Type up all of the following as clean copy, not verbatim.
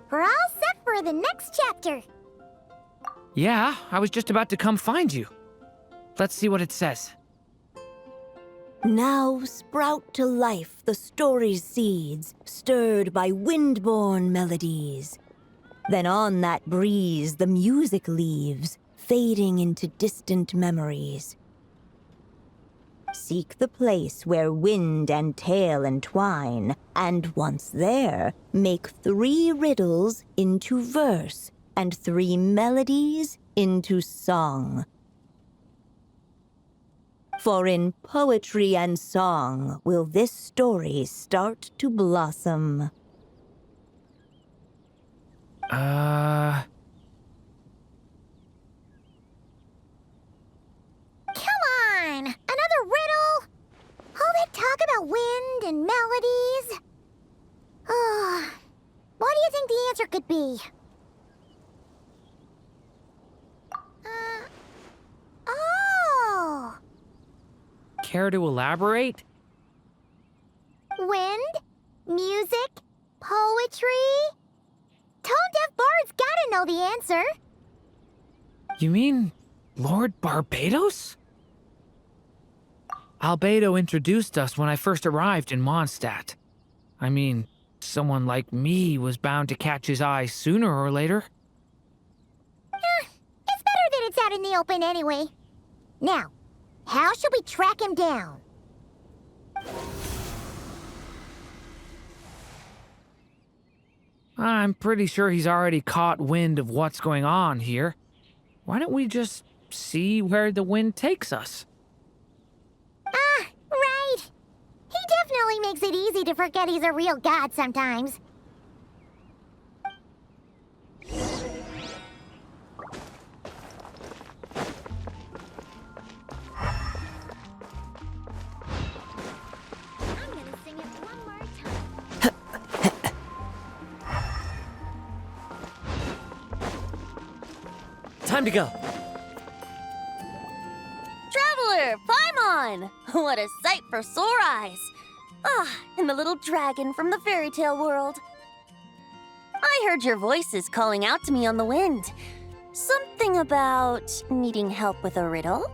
We're all set for the next chapter. Yeah, I was just about to come find you. Let's see what it says. Now sprout to life the story's seeds, stirred by wind-born melodies. Then on that breeze the music leaves, fading into distant memories. Seek the place where wind and tale entwine, and once there, make 3 riddles into verse, and 3 melodies into song. For in poetry and song will this story start to blossom. Come on! Another riddle? All that talk about wind and melodies? What do you think the answer could be? Oh! Care to elaborate? Wind? Music? Poetry? Tone-deaf bards gotta know the answer. You mean Lord Barbados? Albedo introduced us when I first arrived in Mondstadt. I mean, someone like me was bound to catch his eye sooner or later. It's better that it's out in the open anyway. Now, how should we track him down? I'm pretty sure he's already caught wind of what's going on here. Why don't we just see where the wind takes us? Right. He definitely makes it easy to forget he's a real god sometimes. I'm gonna sing it one more time. Time to go. Traveler, Paimon! What a sight for sore eyes! And the little dragon from the fairy tale world. I heard your voices calling out to me on the wind. Something about needing help with a riddle?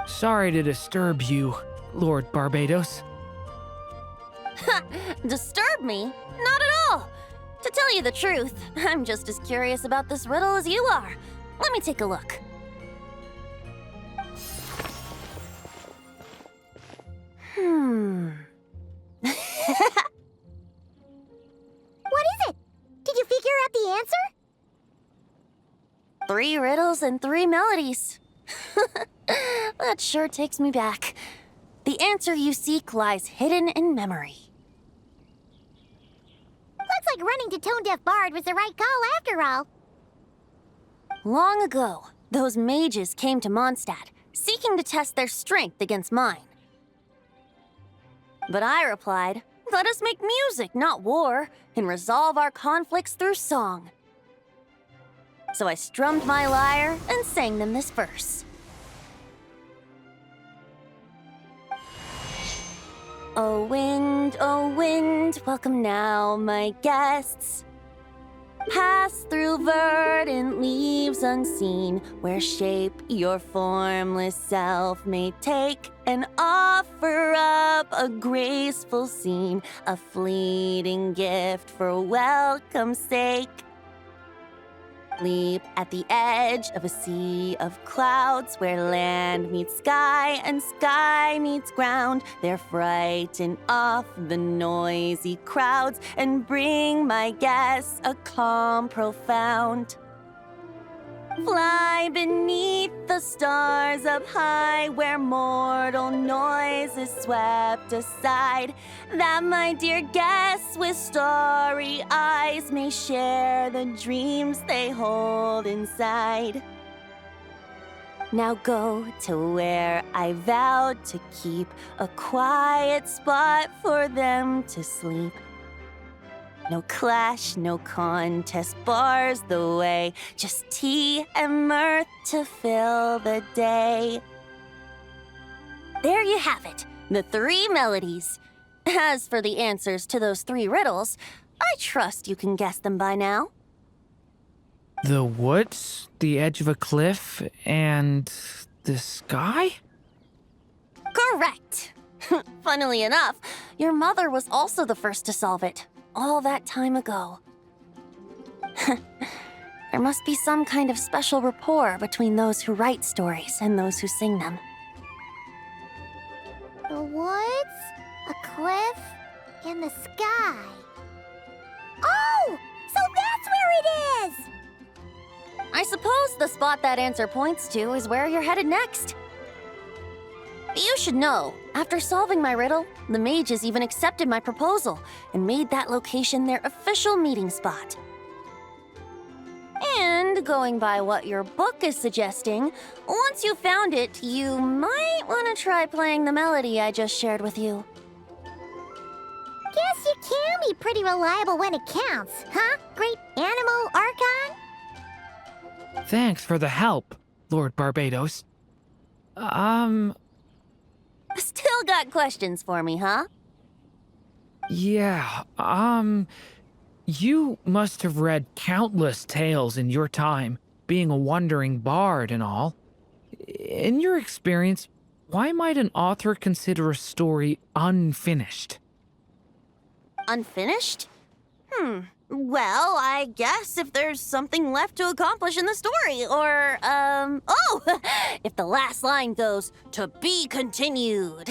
Sorry to disturb you, Lord Barbados. Disturb me? Not at all! To tell you the truth, I'm just as curious about this riddle as you are. Let me take a look. What is it? Did you figure out the answer? 3 riddles and 3 melodies. That sure takes me back. The answer you seek lies hidden in memory. Looks like running to Tone-Deaf Bard was the right call after all. Long ago, those mages came to Mondstadt, seeking to test their strength against mine. But I replied, let us make music, not war, and resolve our conflicts through song. So I strummed my lyre and sang them this verse. O wind, welcome now, my guests. Pass through verdant leaves unseen, where shape your formless self may take, and offer up a graceful scene, a fleeting gift for welcome's sake. Leap at the edge of a sea of clouds, where land meets sky and sky meets ground. There frighten off the noisy crowds and bring my guests a calm profound. Fly beneath the stars up high, where mortal noise is swept aside, that my dear guests with starry eyes may share the dreams they hold inside. Now go to where I vowed to keep a quiet spot for them to sleep. No clash, no contest bars the way, just tea and mirth to fill the day. There you have it, the 3 melodies. As for the answers to those 3 riddles, I trust you can guess them by now. The woods, the edge of a cliff, and the sky? Correct! Funnily enough, your mother was also the first to solve it, all that time ago. There must be some kind of special rapport between those who write stories and those who sing them. The woods, a cliff, and the sky. Oh! So that's where it is! I suppose the spot that answer points to is where you're headed next. You should know, after solving my riddle, the mages even accepted my proposal and made that location their official meeting spot. And going by what your book is suggesting, once you found it, you might want to try playing the melody I just shared with you. Guess you can be pretty reliable when it counts, huh? Great Animal Archon? Thanks for the help, Lord Barbados. Still got questions for me, huh? Yeah, you must have read countless tales in your time, being a wandering bard and all. In your experience, why might an author consider a story unfinished? Unfinished? Well, I guess if there's something left to accomplish in the story, or, oh! If the last line goes, "To be continued."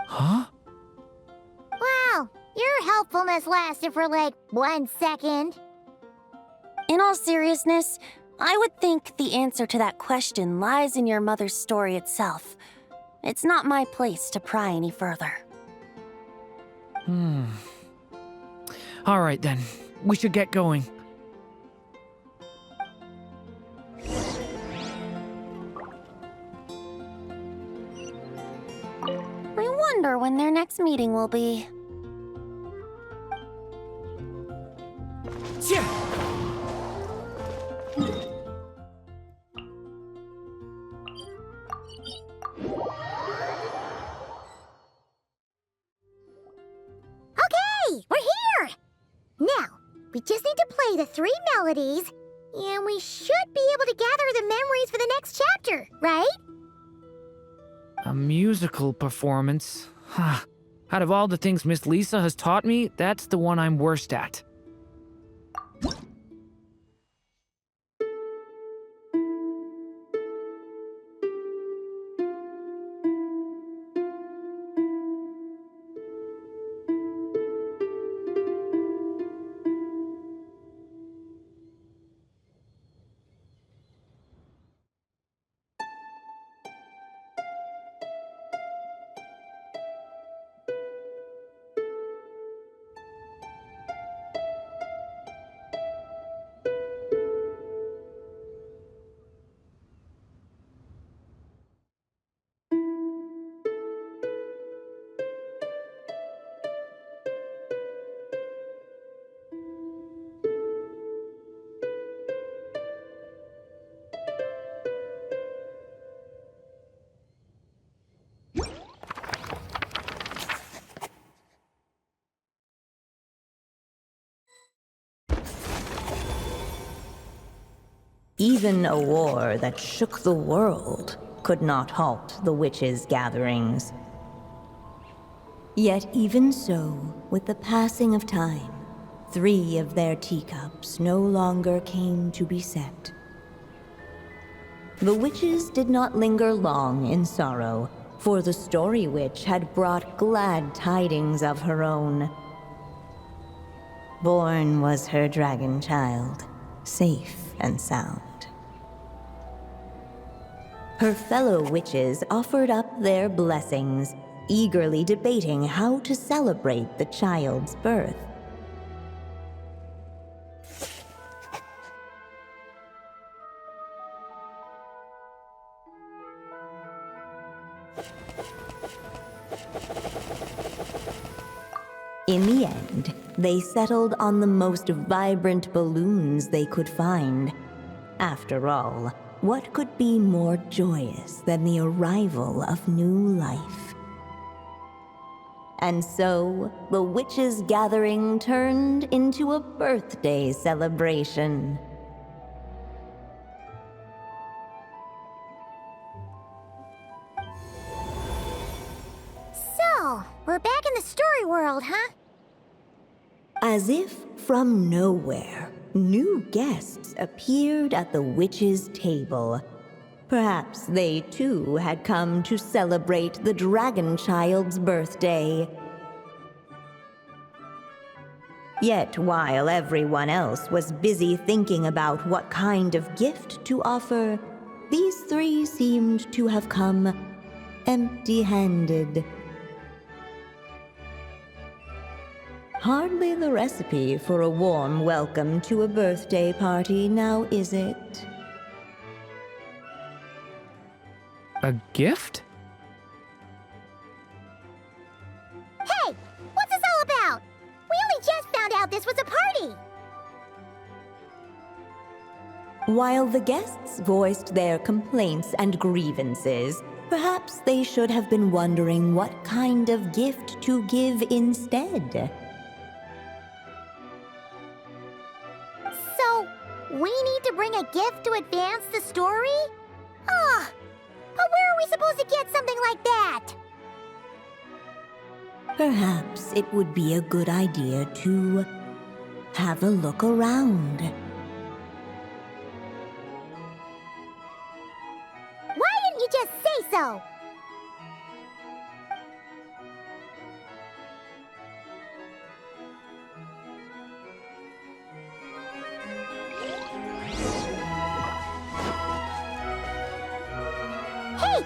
Huh? Wow, your helpfulness lasted for like 1 second. In all seriousness, I would think the answer to that question lies in your mother's story itself. It's not my place to pry any further. All right then, we should get going. I wonder when their next meeting will be. Okay, we're here! Now, we just need to play the 3 melodies, and we should be able to gather the memories for the next chapter, right? A musical performance? Huh. Out of all the things Miss Lisa has taught me, that's the one I'm worst at. Even a war that shook the world could not halt the witches' gatherings. Yet even so, with the passing of time, 3 of their teacups no longer came to be set. The witches did not linger long in sorrow, for the Story Witch had brought glad tidings of her own. Born was her dragon child, safe and sound. Her fellow witches offered up their blessings, eagerly debating how to celebrate the child's birth. In the end, they settled on the most vibrant balloons they could find. After all, what could be more joyous than the arrival of new life? And so, the witches' gathering turned into a birthday celebration. So, we're back in the story world, huh? As if from nowhere, new guests appeared at the witches' table. Perhaps they too had come to celebrate the dragon child's birthday. Yet while everyone else was busy thinking about what kind of gift to offer, these three seemed to have come empty-handed. Hardly the recipe for a warm welcome to a birthday party, now is it? A gift? Hey! What's this all about? We only just found out this was a party! While the guests voiced their complaints and grievances, perhaps they should have been wondering what kind of gift to give instead. So, we need to bring a gift to advance the story? Ah! But where are we supposed to get something like that? Perhaps it would be a good idea to have a look around. Why didn't you just say so? Hey!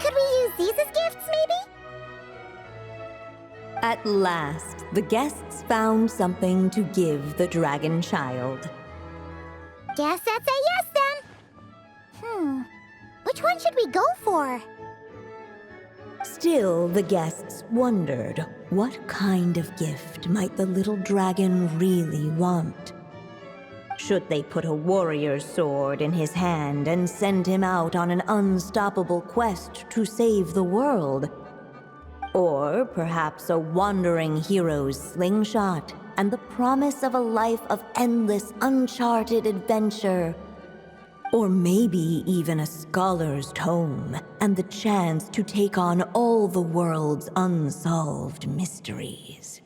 Could we use these as gifts, maybe? At last, the guests found something to give the dragon child. Guess that's a yes, then. Which one should we go for? Still, the guests wondered what kind of gift might the little dragon really want. Should they put a warrior's sword in his hand and send him out on an unstoppable quest to save the world? Or perhaps a wandering hero's slingshot and the promise of a life of endless, uncharted adventure? Or maybe even a scholar's tome and the chance to take on all the world's unsolved mysteries.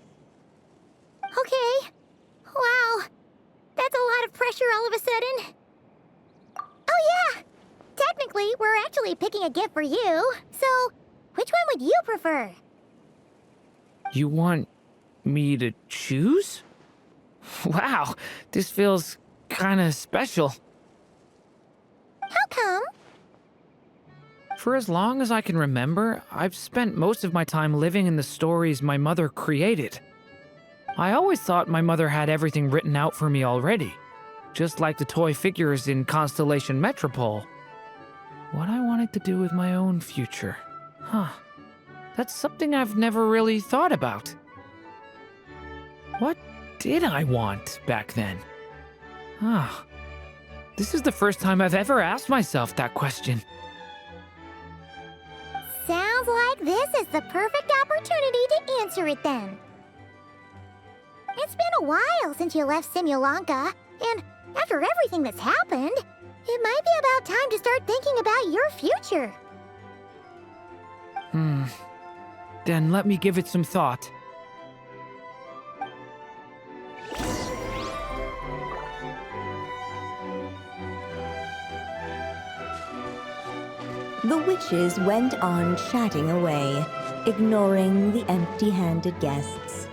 Okay. Wow. That's a lot of pressure all of a sudden. Oh yeah! Technically, we're actually picking a gift for you. So, which one would you prefer? You want me to choose? Wow, this feels kinda special. How come? For as long as I can remember, I've spent most of my time living in the stories my mother created. I always thought my mother had everything written out for me already, just like the toy figures in Constellation Metropole. What I wanted to do with my own future. Huh. That's something I've never really thought about. What did I want back then? Ah. This is the first time I've ever asked myself that question. Sounds like this is the perfect opportunity to answer it then. It's been a while since you left Simulanka, and after everything that's happened, it might be about time to start thinking about your future. Then let me give it some thought. The witches went on chatting away, ignoring the empty-handed guests.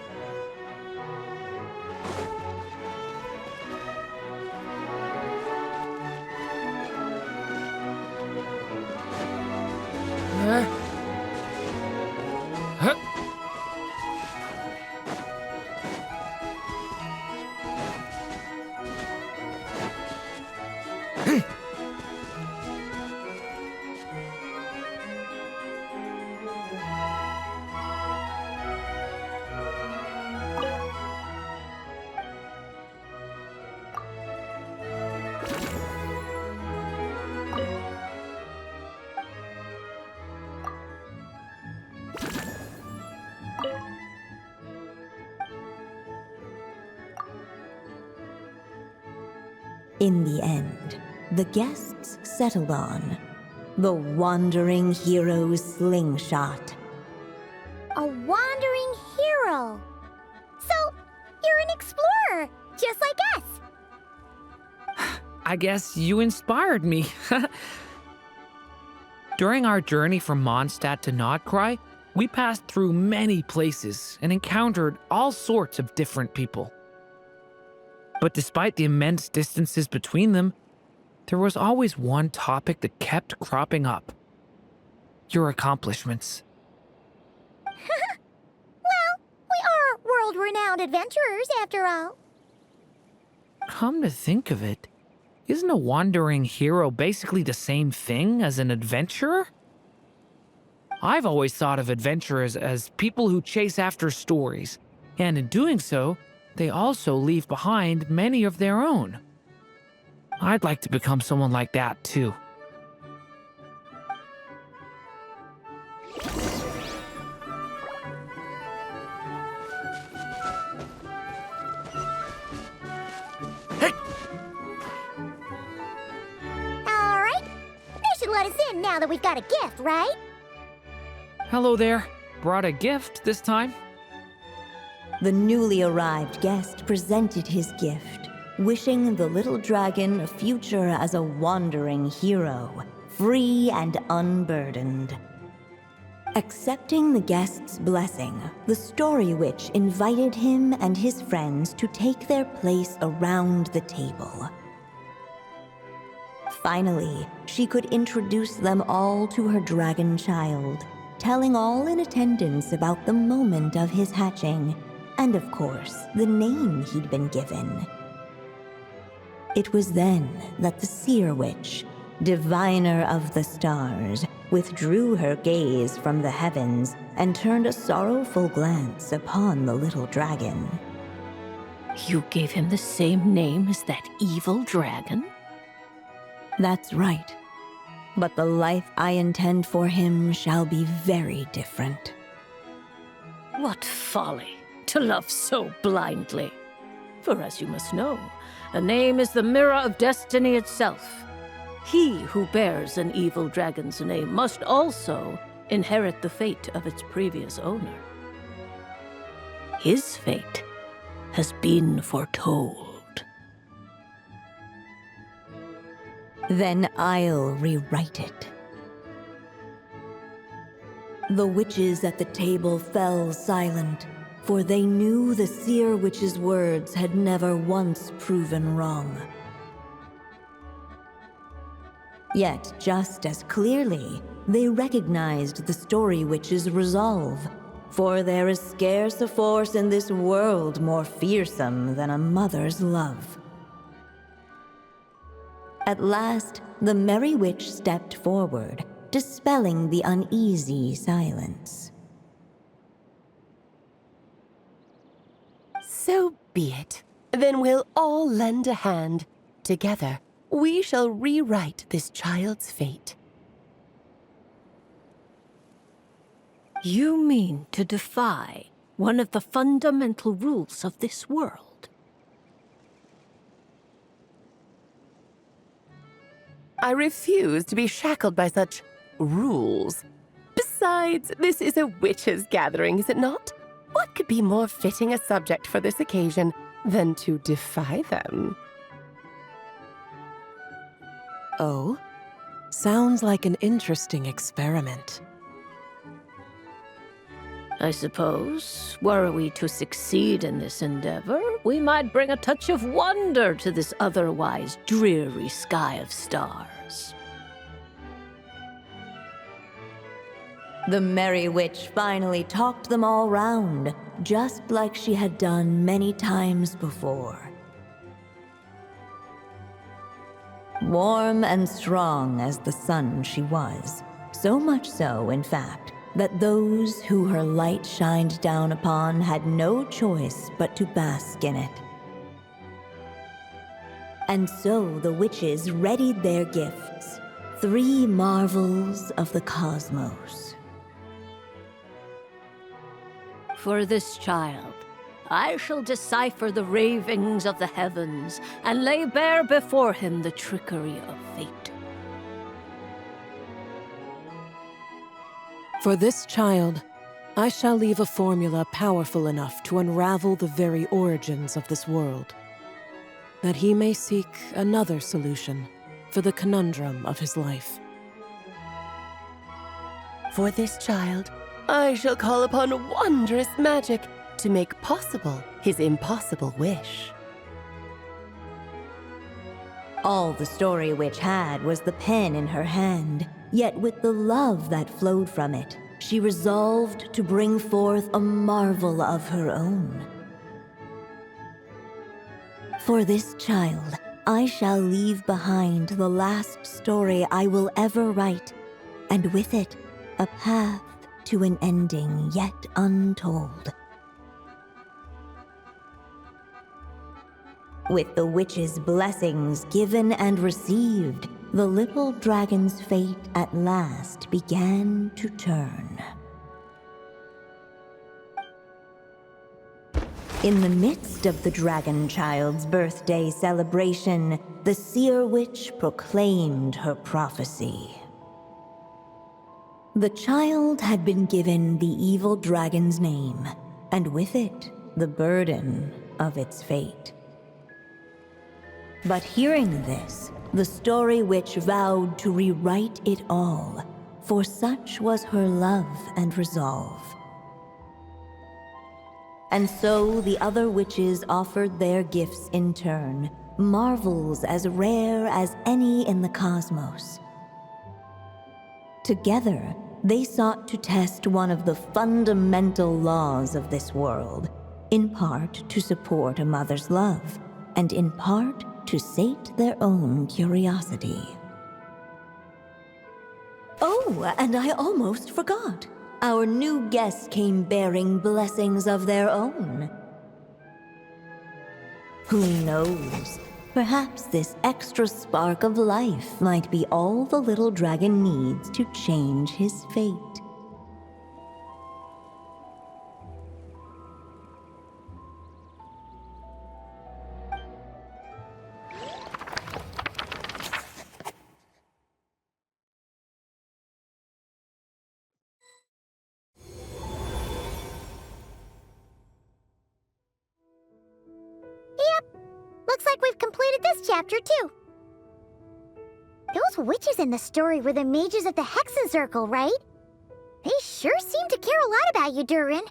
In the end, the guests settled on the Wandering Hero's slingshot. A wandering hero. So, you're an explorer, just like us. I guess you inspired me. During our journey from Mondstadt to Nodcry, we passed through many places and encountered all sorts of different people. But despite the immense distances between them, there was always one topic that kept cropping up. Your accomplishments. Well, we are world-renowned adventurers, after all. Come to think of it, isn't a wandering hero basically the same thing as an adventurer? I've always thought of adventurers as people who chase after stories, and in doing so, they also leave behind many of their own. I'd like to become someone like that too. All right, they should let us in now that we've got a gift, right? Hello there. Brought a gift this time? The newly arrived guest presented his gift, wishing the little dragon a future as a wandering hero, free and unburdened. Accepting the guest's blessing, the Story Witch invited him and his friends to take their place around the table. Finally, she could introduce them all to her dragon child, telling all in attendance about the moment of his hatching, and of course, the name he'd been given. It was then that the Seer Witch, diviner of the stars, withdrew her gaze from the heavens and turned a sorrowful glance upon the little dragon. You gave him the same name as that evil dragon? That's right. But the life I intend for him shall be very different. What folly to love so blindly. For as you must know, a name is the mirror of destiny itself. He who bears an evil dragon's name must also inherit the fate of its previous owner. His fate has been foretold. Then I'll rewrite it. The witches at the table fell silent, for they knew the Seer Witch's words had never once proven wrong. Yet, just as clearly, they recognized the Story Witch's resolve, for there is scarce a force in this world more fearsome than a mother's love. At last, the Merry Witch stepped forward, dispelling the uneasy silence. So be it. Then we'll all lend a hand. Together, we shall rewrite this child's fate. You mean to defy one of the fundamental rules of this world? I refuse to be shackled by such rules. Besides, this is a witches' gathering, is it not? What could be more fitting a subject for this occasion than to defy them? Oh? Sounds like an interesting experiment. I suppose, were we to succeed in this endeavor, we might bring a touch of wonder to this otherwise dreary sky of stars. The Merry Witch finally talked them all round, just like she had done many times before. Warm and strong as the sun she was, so much so, in fact, that those who her light shined down upon had no choice but to bask in it. And so the witches readied their gifts, 3 marvels of the cosmos. For this child, I shall decipher the ravings of the heavens and lay bare before him the trickery of fate. For this child, I shall leave a formula powerful enough to unravel the very origins of this world, that he may seek another solution for the conundrum of his life. For this child, I shall call upon wondrous magic to make possible his impossible wish. All the Story Witch had was the pen in her hand, yet with the love that flowed from it, she resolved to bring forth a marvel of her own. For this child, I shall leave behind the last story I will ever write, and with it, a path to an ending yet untold. With the witch's blessings given and received, the little dragon's fate at last began to turn. In the midst of the dragon child's birthday celebration, the seer witch proclaimed her prophecy. The child had been given the evil dragon's name, and with it, the burden of its fate. But hearing this, the Story Witch vowed to rewrite it all, for such was her love and resolve. And so the other witches offered their gifts in turn, marvels as rare as any in the cosmos. Together, they sought to test one of the fundamental laws of this world, in part to support a mother's love, and in part to sate their own curiosity. Oh, and I almost forgot. Our new guests came bearing blessings of their own. Who knows? Perhaps this extra spark of life might be all the little dragon needs to change his fate. Looks like we've completed this chapter, too. Those witches in the story were the mages of the Hexen Circle, right? They sure seem to care a lot about you, Durin.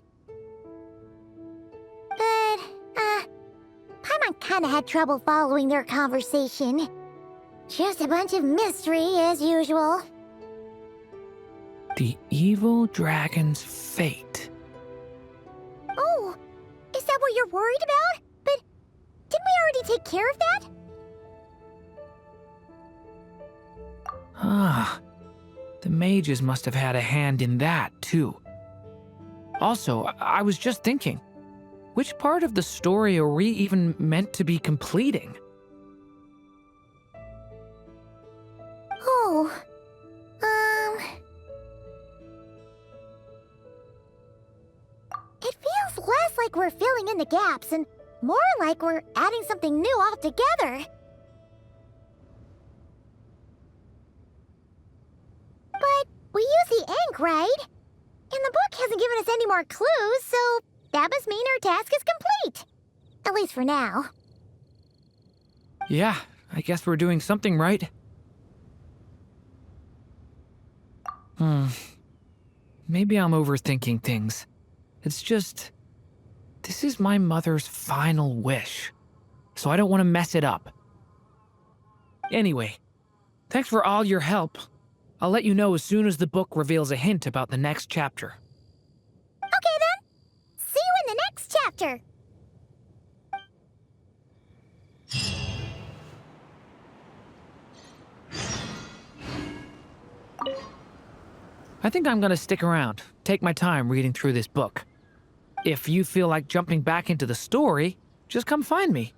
But, Paimon kinda had trouble following their conversation. Just a bunch of mystery, as usual. The evil dragon's fate. Oh, is that what you're worried about? But didn't we already take care of that? Ah, the mages must have had a hand in that, too. Also, I was just thinking, which part of the story are we even meant to be completing? Oh, it feels less like we're filling in the gaps and more like we're adding something new altogether. But we use the ink, right? And the book hasn't given us any more clues, so that must mean our task is complete. At least for now. Yeah, I guess we're doing something right. Maybe I'm overthinking things. It's just, this is my mother's final wish, so I don't want to mess it up. Anyway, thanks for all your help. I'll let you know as soon as the book reveals a hint about the next chapter. Okay then. See you in the next chapter. I think I'm gonna stick around, take my time reading through this book. If you feel like jumping back into the story, just come find me.